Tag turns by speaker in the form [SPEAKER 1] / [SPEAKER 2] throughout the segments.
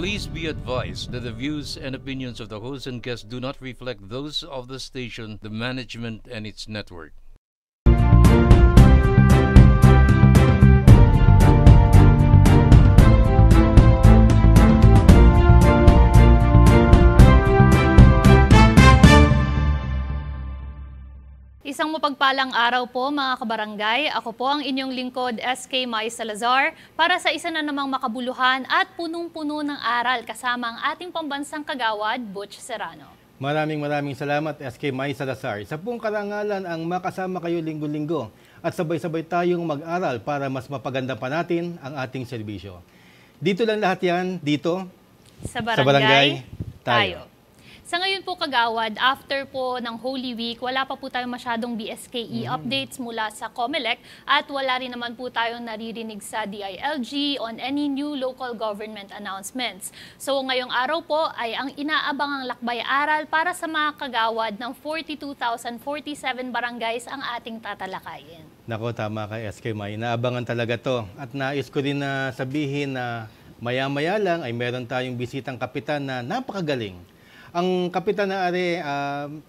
[SPEAKER 1] Please be advised that the views and opinions of the host and guests do not reflect those of the station, the management, and its network.
[SPEAKER 2] Isang mapagpalang araw po mga kabarangay. Ako po ang inyong lingkod, SK Mai Salazar, para sa isa na namang makabuluhan at punong-puno ng aral kasama ang ating pambansang kagawad, Butch Serrano.
[SPEAKER 3] Maraming salamat, SK Mai Salazar. Sa pong karangalan ang makasama kayo linggo-linggo at sabay-sabay tayong mag-aral para mas mapaganda pa natin ang ating serbisyo. Dito lang lahat yan, dito
[SPEAKER 2] sa barangay
[SPEAKER 3] tayo.
[SPEAKER 2] Sa ngayon po kagawad, after po ng Holy Week, wala pa po tayong masyadong BSKE updates mula sa COMELEC at wala rin naman po tayong naririnig sa DILG on any new local government announcements. So ngayong araw po ay ang inaabangang lakbay-aral para sa mga kagawad ng 42,047 barangays ang ating tatalakayin.
[SPEAKER 3] Nako, tama kay SK Mai. Naabangan talaga to. At nais ko din na sabihin na maya-maya lang ay meron tayong bisitang kapitan na napakagaling. Ang kapitan na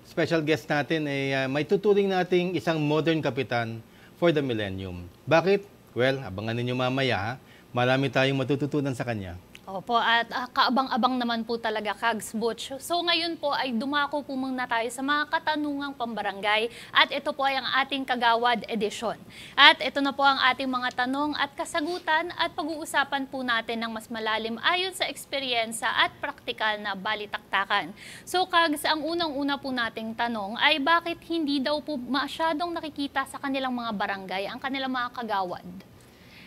[SPEAKER 3] special guest natin ay may tuturing nating isang modern kapitan for the millennium. Bakit? Well, abangan ninyo mamaya. Marami tayong matututunan sa kanya.
[SPEAKER 2] Opo, at kaabang-abang naman po talaga, Kags Butch. So ngayon po ay dumako po muna tayo sa mga katanungang pambarangay at ito po ay ang ating Kagawad Edition. At ito na po ang ating mga tanong at kasagutan at pag-uusapan po natin ng mas malalim ayon sa eksperyensa at praktikal na balitaktakan. So Kags, ang unang-una po nating tanong ay bakit hindi daw po masyadong nakikita sa kanilang mga barangay ang kanilang mga kagawad?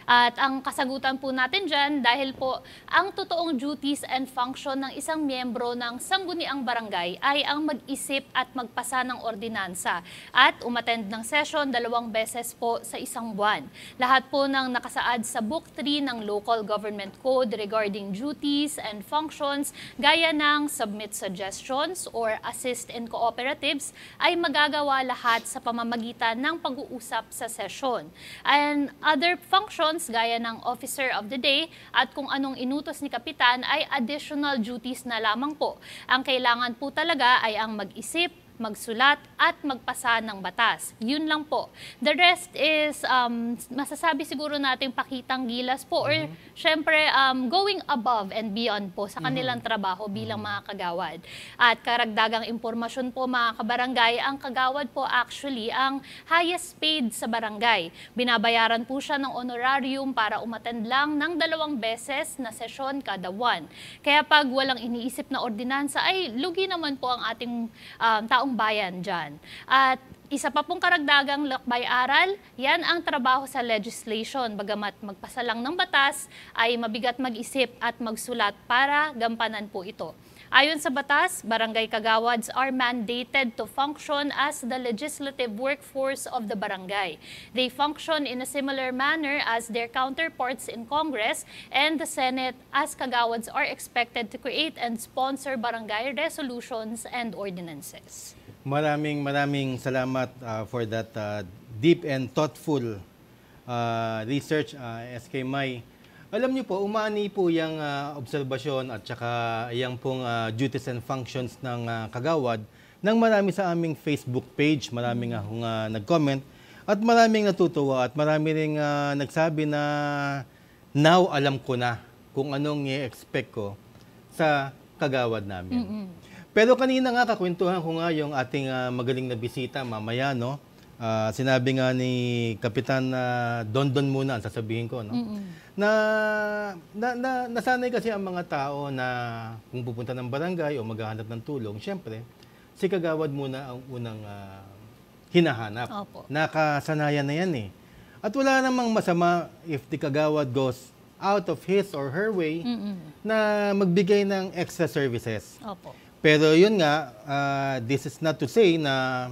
[SPEAKER 2] At ang kasagutan po natin dyan dahil po ang totoong duties and function ng isang miyembro ng sangguniang barangay ay ang mag-isip at magpasa ng ordinansa at umattend ng session 2 beses po sa isang buwan. Lahat po ng nakasaad sa Book 3 ng Local Government Code regarding duties and functions gaya ng submit suggestions or assist in cooperatives ay magagawa lahat sa pamamagitan ng pag-uusap sa session. And other functions gaya ng Officer of the Day at kung anong inutos ni Kapitan ay additional duties na lamang po. Ang kailangan po talaga ay ang mag-isip, magsulat at magpasa ng batas. Yun lang po. The rest is masasabi siguro natin pakitang gilas po or syempre going above and beyond po sa kanilang trabaho bilang mga kagawad. At karagdagang impormasyon po mga kabarangay, ang kagawad po actually ang highest paid sa barangay. Binabayaran po siya ng honorarium para umattend lang ng 2 beses na sesyon kada buwan. Kaya pag walang iniisip na ordinansa ay lugi naman po ang ating taong bayan dyan. At isa pa pong karagdagang lakbay-aral, yan ang trabaho sa legislation. Bagamat magpasa lang ng batas, ay mabigat mag-isip at magsulat para gampanan po ito. Ayon sa batas, barangay kagawads are mandated to function as the legislative workforce of the barangay. They function in a similar manner as their counterparts in Congress and the Senate, as kagawads are expected to create and sponsor barangay resolutions and ordinances.
[SPEAKER 3] Maraming salamat for that deep and thoughtful research, SK Mai. Alam niyo po, umani po yung obserbasyon at saka yung pong duties and functions ng kagawad ng marami sa aming Facebook page. Maraming nag-comment at maraming natutuwa at marami ring nagsabi na now alam ko na kung anong i-expect ko sa kagawad namin. Pero kanina nga kakwentuhan ko nga yung ating magaling na bisita mamaya, no? Sinabi nga ni Kapitan Dondon muna ang sasabihin ko, no? Nasanay kasi ang mga tao na kung pupunta ng barangay o maghahanap ng tulong, syempre, si kagawad muna ang unang hinahanap.
[SPEAKER 2] Opo.
[SPEAKER 3] Nakasanayan na yan eh. At wala namang masama if the kagawad goes out of his or her way na magbigay ng extra services.
[SPEAKER 2] Opo.
[SPEAKER 3] Pero yun nga, this is not to say na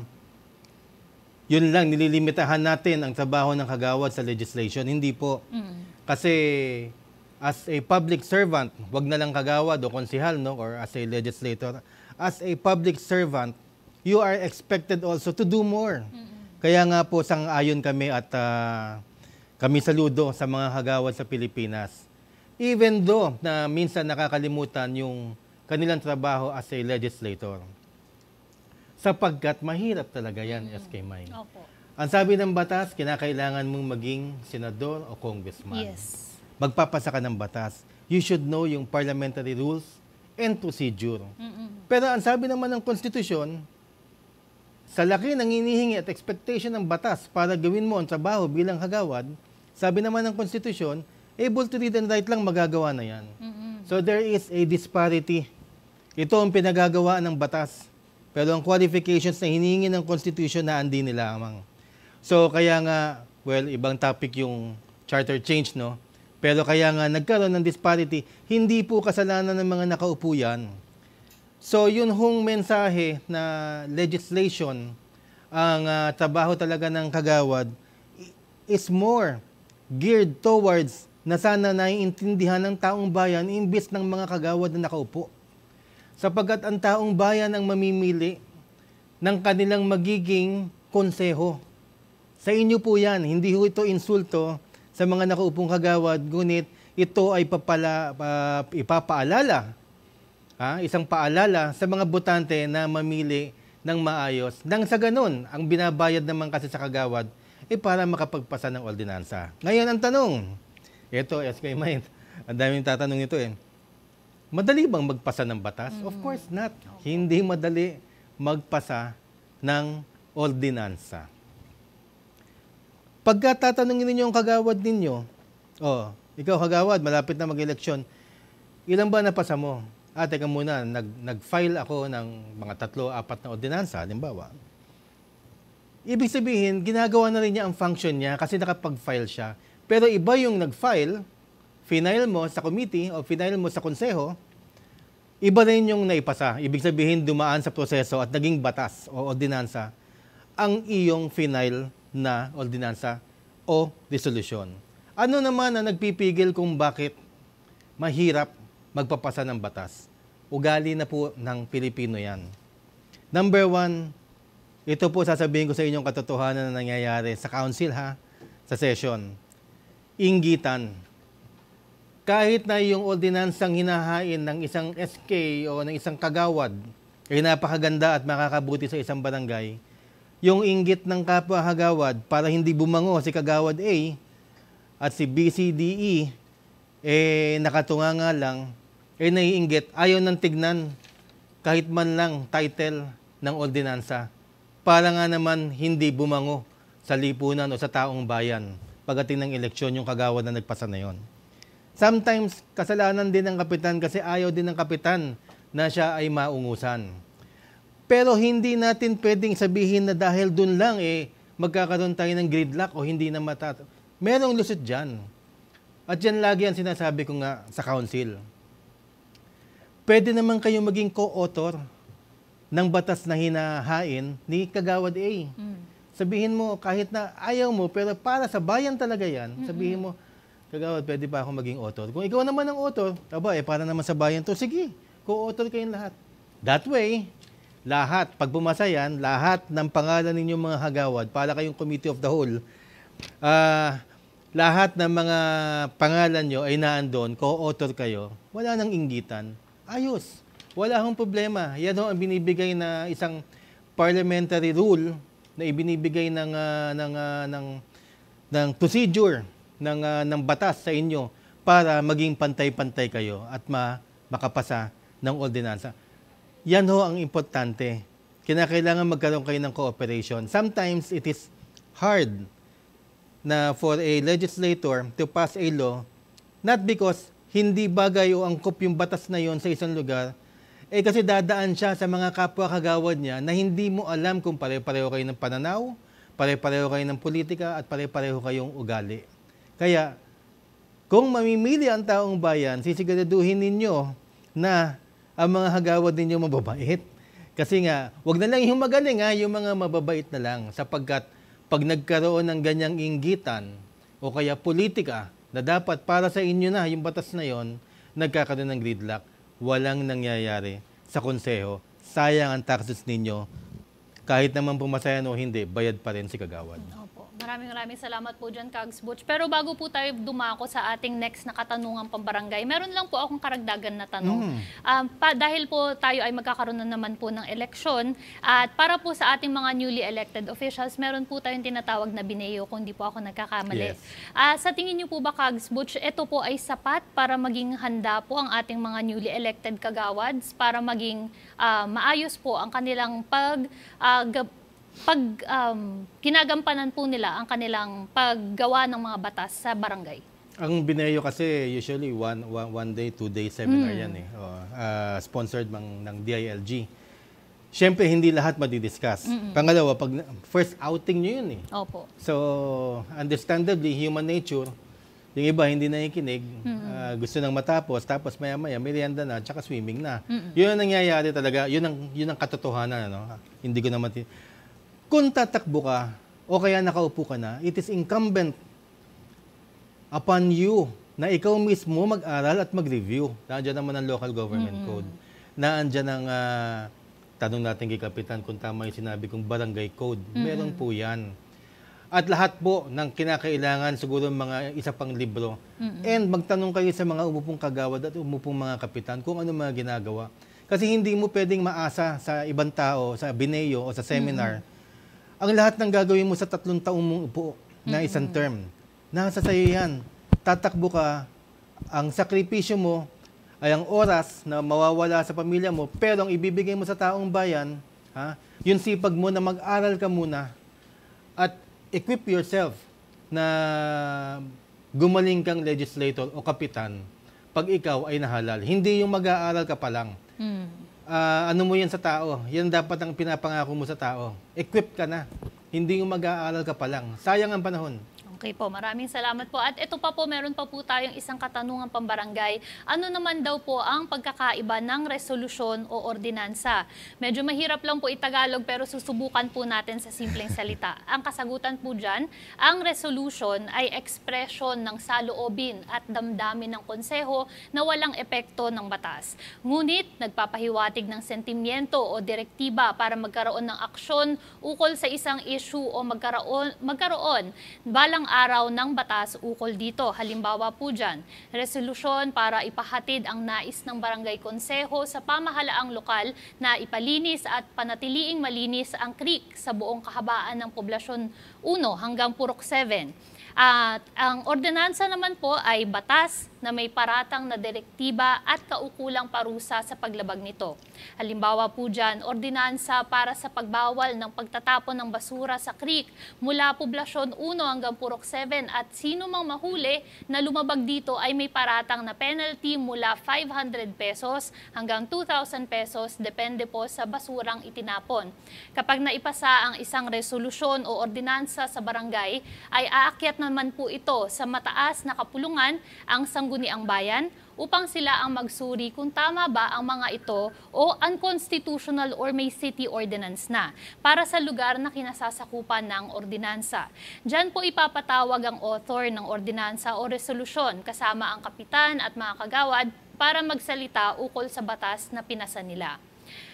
[SPEAKER 3] yun lang, nililimitahan natin ang trabaho ng kagawad sa legislation. Hindi po. Kasi as a public servant, wag na lang kagawad o konsihal, no? Or as a legislator, as a public servant, you are expected also to do more. Kaya nga po sang-ayon kami at kami saludo sa mga kagawad sa Pilipinas. even though na minsan nakakalimutan yung kanilang trabaho as a legislator. Sapagkat mahirap talaga yan, SK May.
[SPEAKER 2] Opo.
[SPEAKER 3] Ang sabi ng batas, kinakailangan mong maging senador o congressman.
[SPEAKER 2] Yes.
[SPEAKER 3] Magpapasa ka ng batas. You should know yung parliamentary rules and procedure. Pero ang sabi naman ng konstitusyon, sa laki ng hinihingi at expectation ng batas para gawin mo ang trabaho bilang kagawad, sabi naman ng konstitusyon, able to read and write lang magagawa na yan. So there is a disparity. Ito ang pinagagawa ng batas. Pero ang qualifications na hinihingi ng Constitution na andi nila amang. So kaya nga, well, ibang topic yung charter change, no? Pero kaya nga nagkaroon ng disparity, hindi po kasalanan ng mga nakaupo yan. So yun hong mensahe na legislation, ang trabaho talaga ng kagawad is more geared towards na sana naiintindihan ng taong bayan imbis ng mga kagawad na nakaupo. Sapagkat ang taong bayan ang mamimili ng kanilang magiging konseho. Sa inyo po yan, hindi ho ito insulto sa mga nakaupong kagawad, ngunit ito ay ipapaalala, isang paalala sa mga botante na mamili ng maayos. Nang sa ganun, ang binabayad naman kasi sa kagawad ay para makapagpasa ng ordinansa. Ngayon ang tanong, ito SK May, ang daming tatanong ito madali bang magpasa ng batas? Of course not. Hindi madali magpasa ng ordinansa. Pagka tatanungin ninyo ang kagawad ninyo, ikaw kagawad, malapit na mag-eleksyon, ilan ba napasa mo? Teka muna, nag-file ako ng mga 3-4 na ordinansa, halimbawa. Ibig sabihin, ginagawa na rin niya ang function niya kasi nakapag-file siya. Pero iba yung nag-file, final mo sa committee o final mo sa konseho, iba rin yung naipasa. Ibig sabihin, dumaan sa proseso at naging batas o ordinansa ang iyong final na ordinansa o resolution. Ano naman ang nagpipigil kung bakit mahirap magpapasa ng batas? Ugali na po ng Pilipino yan. Number 1, ito po sasabihin ko sa inyong katotohanan na nangyayari sa council sa session. Inggitan. Kahit na yung ordinansang hinahain ng isang SK o ng isang kagawad ay napakaganda at makakabuti sa isang barangay, yung inggit ng kapwa kagawad para hindi bumango si kagawad A at si B, C, D, E, nakatunganga lang, naiinggit, ayaw nang tignan kahit man lang title ng ordinansa para nga naman hindi bumango sa lipunan o sa taong bayan pagdating ng eleksyon yung kagawad na nagpasa na yon. Sometimes, kasalanan din ng kapitan kasi ayaw din ng kapitan na siya ay maungusan. Pero hindi natin pwedeng sabihin na dahil dun lang magkakaroon tayo ng gridlock o hindi na merong lusot dyan. At yan lagi ang sinasabi ko nga sa council. Pwede naman kayo maging co-author ng batas na hinahain ni Kagawad A. Sabihin mo, kahit na ayaw mo, pero para sa bayan talaga yan, sabihin mo, Kagawad, pwede pa ako maging author. Kung ikaw naman ang author, para naman sa bayan to, sige, co-author kayong lahat. That way, lahat, pag bumasa yan, lahat ng pangalan ninyong mga kagawad, para kayong committee of the whole, lahat ng mga pangalan nyo ay naandun, co-author kayo, wala nang inggitan. Ayos. Wala akong problema. Yan ho ang binibigay na isang parliamentary rule na ibinibigay ng procedure ng batas sa inyo para maging pantay-pantay kayo at makapasa ng ordinansa. Yan ho ang importante. Kinakailangan magkaroon kayo ng cooperation. Sometimes it is hard na for a legislator to pass a law, not because hindi bagay o angkop yung batas na yon sa isang lugar, kasi dadaan siya sa mga kapwa kagawad niya na hindi mo alam kung pare-pareho kayo ng pananaw, pare-pareho kayo ng politika, at pare-pareho kayong ugali. Kaya, kung mamimili ang taong bayan, sisiguraduhin ninyo na ang mga kagawad ninyo mababait. Kasi nga, wag na lang yung magaling, yung mga mababait na lang. Sapagkat, pag nagkaroon ng ganyang inggitan o kaya politika na dapat para sa inyo na yung batas na yon, nagkakaroon ng gridlock, walang nangyayari sa konseho. Sayang ang taxes ninyo. Kahit naman pumasayan o hindi, bayad pa rin si kagawad.
[SPEAKER 2] Opo. Maraming salamat po dyan, Kags Butch. Pero bago po tayo dumako sa ating next na katanungang pambarangay, meron lang po akong karagdagan na tanong. Dahil po tayo ay magkakaroon na naman po ng eleksyon, at para po sa ating mga newly elected officials, meron po tayong tinatawag na bineo, kung di po ako nagkakamali.
[SPEAKER 3] Yes.
[SPEAKER 2] Sa tingin niyo po ba, Kags Butch, ito po ay sapat para maging handa po ang ating mga newly elected kagawads para maging maayos po ang kanilang ginagampanan po nila ang kanilang paggawa ng mga batas sa barangay?
[SPEAKER 3] Ang Bineo kasi usually one day, 2 day seminar yan eh. Sponsored ng DILG. Siyempre, hindi lahat madidiscuss. Pangalawa, pag first outing nyo yun eh.
[SPEAKER 2] Opo.
[SPEAKER 3] So, understandably, human nature, yung iba hindi nakikinig, gusto nang matapos, tapos maya-maya, merienda na, tsaka swimming na. Yun ang nangyayari talaga, yun ang katotohanan. Ano? Hindi ko naman... Kung tatakbo ka, o kaya nakaupo ka na, it is incumbent upon you na ikaw mismo mag-aral at mag-review. Nandiyan naman ang local government code. Nandiyan ang, tanong natin kay Kapitan kung tama yung sinabi kong barangay code. Meron po yan. At lahat po ng kinakailangan, siguro mga isa pang libro. And magtanong kayo sa mga umupong kagawad at umupong mga kapitan kung ano mga ginagawa. Kasi hindi mo pwedeng maasa sa ibang tao, sa Bineo o sa seminar, ang lahat ng gagawin mo sa 3 taong mong upo na isang term. Nasa sa'yo yan. Tatakbo ka, ang sakripisyo mo ay ang oras na mawawala sa pamilya mo, pero ang ibibigay mo sa taong bayan, yung sipag mo na mag-aral ka muna at equip yourself na gumaling kang legislator o kapitan pag ikaw ay nahalal. Hindi yung mag-aaral ka pa lang. Ano mo yan sa tao? Yan dapat ang pinapangako mo sa tao. Equip ka na. Hindi yung mag-aaral ka pa lang. Sayang ang panahon.
[SPEAKER 2] Okay po, maraming salamat po. At ito pa po, meron pa po tayong isang katanungang pambarangay. Ano naman daw po ang pagkakaiba ng resolusyon o ordinansa? Medyo mahirap lang po itagalog pero susubukan po natin sa simpleng salita. Ang kasagutan po dyan, ang resolution ay ekspresyon ng saloobin at damdamin ng konseho na walang epekto ng batas. Ngunit nagpapahiwatig ng sentimiento o direktiba para magkaroon ng aksyon ukol sa isang issue o magkaroon balang araw ng batas ukol dito. Halimbawa po dyan, resolusyon para ipahatid ang nais ng barangay konseho sa pamahalaang lokal na ipalinis at panatiliing malinis ang creek sa buong kahabaan ng poblasyon 1 hanggang Purok 7. At ang ordinansa naman po ay batas na may paratang na direktiba at kaukulang parusa sa paglabag nito. Halimbawa po dyan, ordinansa para sa pagbawal ng pagtatapon ng basura sa creek mula poblasyon 1 hanggang Purok 7 at sino mang mahuli na lumabag dito ay may paratang na penalty mula 500 pesos hanggang 2,000 pesos depende po sa basurang itinapon. Kapag naipasa ang isang resolusyon o ordinansa sa barangay, ay aakyat naman po ito sa mataas na kapulungan ang sangguniang bayan upang sila ang magsuri kung tama ba ang mga ito o unconstitutional or may city ordinance na para sa lugar na kinasasakupan ng ordinansa. Diyan po ipapatawag ang author ng ordinansa o resolusyon kasama ang kapitan at mga kagawad para magsalita ukol sa batas na pinasa nila.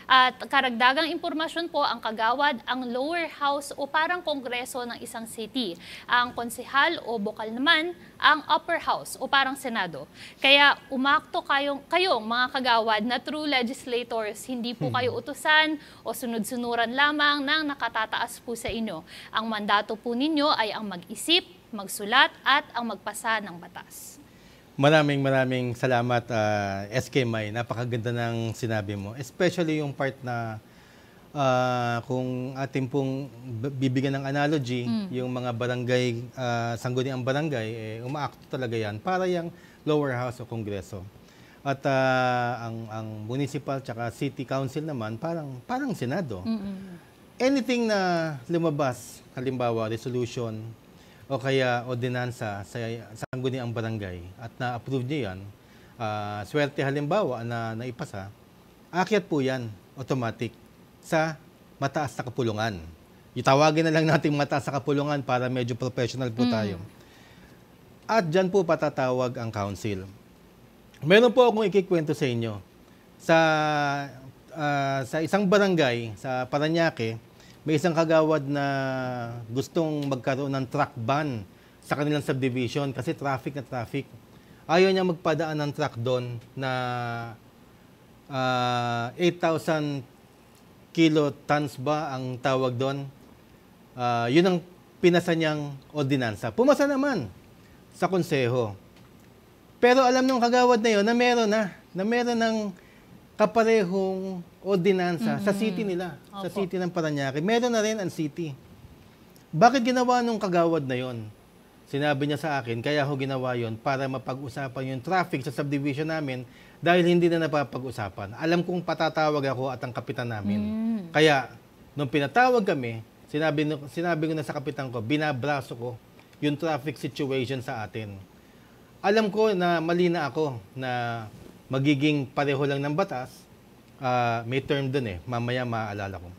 [SPEAKER 2] At karagdagang impormasyon po ang kagawad, ang lower house o parang kongreso ng isang city. Ang konsehal o bokal naman, ang upper house o parang senado. Kaya umakto kayong mga kagawad na true legislators, hindi po kayo utusan o sunod-sunuran lamang ng nakatataas po sa inyo. Ang mandato po ninyo ay ang mag-isip, magsulat at ang magpasa ng batas.
[SPEAKER 3] Maraming salamat, SK May. Napakaganda ng sinabi mo. Especially yung part na kung ating pong bibigyan ng analogy, yung mga barangay, sangguniang barangay, umaakto talaga yan para yung lower house o kongreso. At ang municipal tsaka city council naman, parang senado. Anything na lumabas, halimbawa resolution, o kaya ordinansa sa sangguniang barangay at na-approve niya yan, swerte halimbawa na naipasa, akyat po yan, automatic, sa mataas na kapulungan. Itawagin na lang natin mataas na kapulungan para medyo professional po tayo. At dyan po patatawag ang council. Meron po akong ikikwento sa inyo. Sa isang barangay, sa Parañaque, may isang kagawad na gustong magkaroon ng truck ban sa kanilang subdivision kasi traffic na traffic. Ayaw niya magpadaan ng truck doon na 8,000 kilotons ba ang tawag doon. Yun ang pinasa niyang ordinansa. Pumasa naman sa konseho. Pero alam ng kagawad na yun na meron ng kaparehong ordinansa sa city nila, sa city ng Parañaque. Meron na rin ang city. Bakit ginawa nung kagawad na yon? Sinabi niya sa akin, kaya ho ginawa yon para mapag-usapan yung traffic sa subdivision namin dahil hindi na napapag-usapan. Alam kong patatawag ako at ang kapitan namin. Kaya, nung pinatawag kami, sinabi ko na sa kapitan ko, binabraso ko yung traffic situation sa atin. Alam ko na mali na ako na magiging pareho lang ng batas. May term doon mamaya maaalala ko.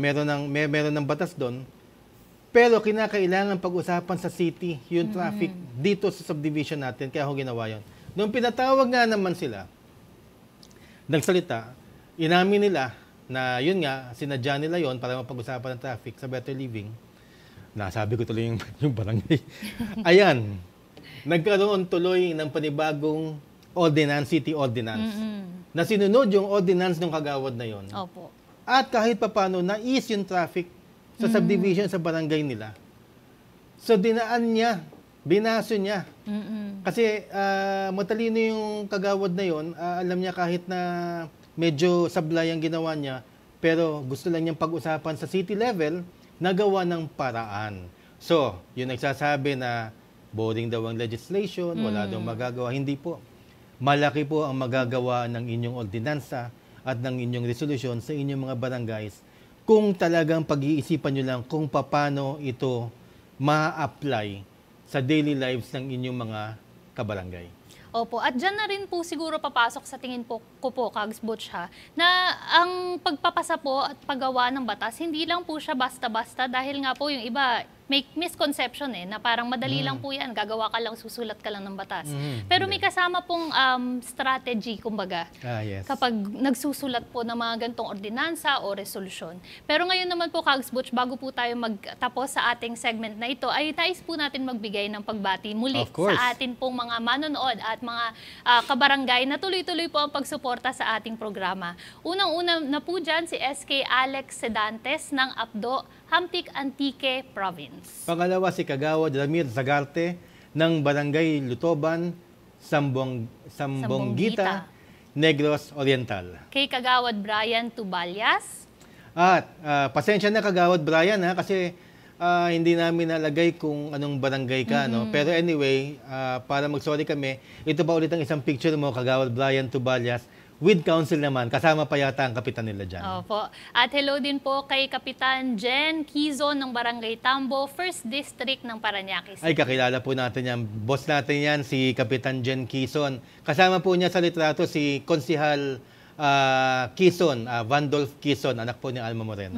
[SPEAKER 3] Meron ng batas doon. Pero kinakailangan pag-usapan sa city yung traffic dito sa subdivision natin. Kaya ako ginawa yun. Nung pinatawag nga naman sila, nagsalita, inamin nila na yun nga, sinadya nila yon para mapag-usapan ng traffic sa Better Living. Nasabi ko tuloy yung barangay. Ayan, nagkaroon tuloy ng panibagong ordinance, city ordinance. Na sinunod yung ordinance ng kagawad na yon.
[SPEAKER 2] Opo.
[SPEAKER 3] At kahit papano, na-ease yung traffic sa subdivision sa barangay nila. So dinaan niya, binaso niya. Kasi matalino yung kagawad na yon, alam niya kahit na medyo sablay ang ginawa niya, pero gusto lang niyang pag-usapan sa city level, nagawa ng paraan. So, yung nagsasabi na boring daw ang legislation, wala daw magagawa, hindi po. Malaki po ang magagawa ng inyong ordinansa at ng inyong resolusyon sa inyong mga barangays kung talagang pag-iisipan nyo lang kung paano ito ma-apply sa daily lives ng inyong mga kabarangay.
[SPEAKER 2] Opo, at dyan na rin po siguro papasok sa tingin ko po, Kags Butch, na ang pagpapasa po at paggawa ng batas, hindi lang po siya basta-basta dahil nga po yung iba may misconception na parang madali lang po yan, gagawa ka lang, susulat ka lang ng batas. Pero may kasama pong strategy, kumbaga,
[SPEAKER 3] Yes.
[SPEAKER 2] kapag nagsusulat po ng mga gantong ordinansa o resolusyon. Pero ngayon naman po, Kags Butch, bago po tayo magtapos sa ating segment na ito, ay nais po natin magbigay ng pagbati muli sa atin pong mga manonood at mga kabarangay na tuloy-tuloy po ang pagsuporta sa ating programa. Unang-una na po dyan si SK Alex Sedantes ng Apdo, Hamtic Antique Province.
[SPEAKER 3] Pangalawa si Kagawad Ramir Zagarte ng Barangay Lutoban, Sambonguita, Negros Oriental.
[SPEAKER 2] Kay Kagawad Brian Tubalyas.
[SPEAKER 3] At pasensya na Kagawad Brian kasi hindi namin nalagay kung anong barangay ka. No? Pero anyway, para mag-sorry kami, ito pa ulit ang isang picture mo, Kagawad Brian Tubalyas, with council naman, kasama pa yata ang kapitan nila dyan.
[SPEAKER 2] Opo. At hello din po kay Kapitan Jen Quizon ng Barangay Tambo, 1st District ng Parañaque City.
[SPEAKER 3] Ay, kakilala po natin yan. Boss natin yan, si Kapitan Jen Quizon. Kasama po niya sa litrato si Konsihal Quizon, Vandolph Quizon, anak po ni Alma Moreno.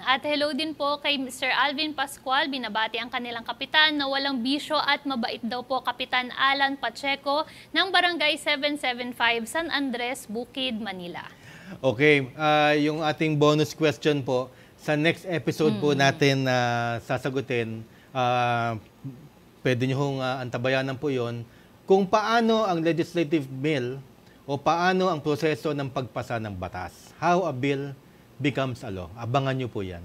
[SPEAKER 2] At hello din po kay Mr. Alvin Pascual, binabati ang kanilang kapitan na walang bisyo at mabait daw po, Kapitan Alan Pacheco ng Barangay 775 San Andres, Bukid, Manila. Okay,
[SPEAKER 3] yung ating bonus question po, sa next episode po natin sasagutin, pwede nyo hong antabayanan po yon kung paano ang legislative bill o paano ang proseso ng pagpasa ng batas. How a bill becomes a law. Abangan nyo po yan.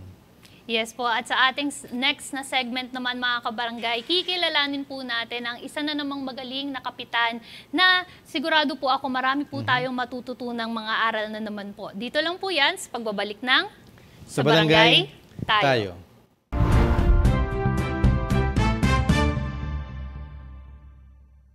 [SPEAKER 2] Yes po. At sa ating next na segment naman, mga kabarangay, kikilalanin po natin ang isa na namang magaling na kapitan na sigurado po ako marami po tayong matututunang mga aral na naman po. Dito lang po yan sa pagbabalik ng
[SPEAKER 3] Sa Barangay Tayo.